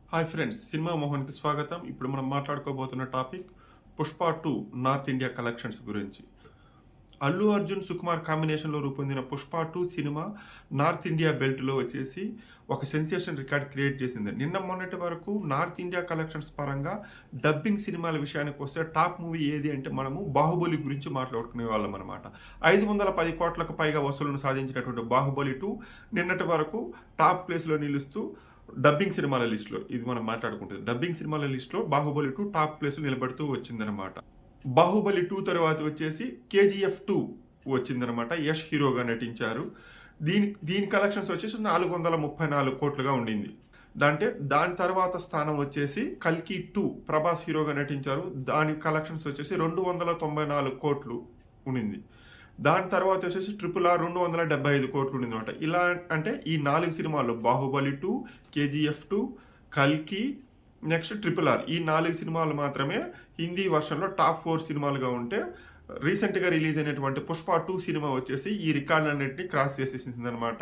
Hi friends, cinema మోహన్కి స్వాగతం. ఇప్పుడు మనం మాట్లాడుకోబోతున్న topic Pushpa 2 north India collections గురించి. అల్లు అర్జున్ సుకుమార్ కాంబినేషన్లో రూపొందిన పుష్ప 2 సినిమా నార్త్ ఇండియా బెల్ట్లో వచ్చేసి ఒక సెన్సేషన్ రికార్డ్ క్రియేట్ చేసింది. నిన్న మొన్నటి వరకు నార్త్ ఇండియా కలెక్షన్స్ పరంగా డబ్బింగ్ సినిమాల విషయానికి వస్తే టాప్ మూవీ ఏది అంటే మనము బాహుబలి గురించి మాట్లాడుకునే వాళ్ళం అనమాట. 510 కోట్లకు పైగా వసూళ్లను సాధించినటువంటి బాహుబలి 2 నిన్నటి వరకు టాప్ ప్లేస్లో నిలుస్తూ డబ్బింగ్ సినిమాల లిస్టులో ఇది మనం మాట్లాడుకుంటుంది. డబ్బింగ్ సినిమాల లిస్టులో బాహుబలి 2 టాప్ ప్లేస్ నిలబడుతూ వచ్చిందనమాట. బాహుబలి 2 తర్వాత వచ్చేసి కేజీఎఫ్ 2 వచ్చిందనమాట. యష్ హీరోగా నటించారు. దీని కలెక్షన్స్ వచ్చేసి 434 కోట్లుగా ఉండింది. దాని తర్వాత స్థానం వచ్చేసి కల్కి 2 ప్రభాస్ హీరోగా నటించారు. దాని కలెక్షన్స్ వచ్చేసి 294 కోట్లు ఉండింది. దాని తర్వాత వచ్చేసి RRR 275 కోట్లు ఉండింది అనమాట. ఇలా అంటే ఈ 4 సినిమాల్లో బాహుబలి 2, కేజీఎఫ్ 2, కల్కి, నెక్స్ట్ RRR ఈ 4 సినిమాలు మాత్రమే హిందీ వర్షన్లో టాప్ 4 సినిమాలుగా ఉంటే రీసెంట్గా రిలీజ్ అయినటువంటి పుష్ప 2 సినిమా వచ్చేసి ఈ రికార్డులన్నింటినీ క్రాస్ చేసేసింది అనమాట.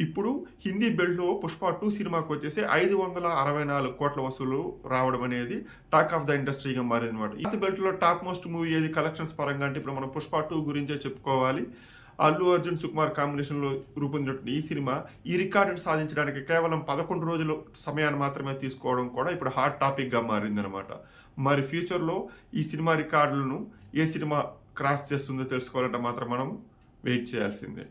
ఇప్పుడు హిందీ బెల్ట్లో పుష్ప 2 సినిమాకి వచ్చేసి 564 కోట్ల వసూలు రావడం అనేది టాక్ ఆఫ్ ద ఇండస్ట్రీగా మారింది అనమాట. ఈ బెల్ట్లో టాప్ మోస్ట్ మూవీ ఏది కలెక్షన్స్ పరంగా అంటే ఇప్పుడు మనం పుష్ప 2 గురించే చెప్పుకోవాలి. అల్లు అర్జున్ సుకుమార్ కాంబినేషన్లో రూపొందినటువంటి ఈ సినిమా ఈ రికార్డును సాధించడానికి కేవలం 11 రోజులు సమయాన్ని మాత్రమే తీసుకోవడం కూడా ఇప్పుడు హాట్ టాపిక్గా మారిందనమాట. మరి ఫ్యూచర్లో ఈ సినిమా రికార్డులను ఏ సినిమా క్రాస్ చేస్తుందో తెలుసుకోవాలంటే మాత్రం మనం వెయిట్ చేయాల్సిందే.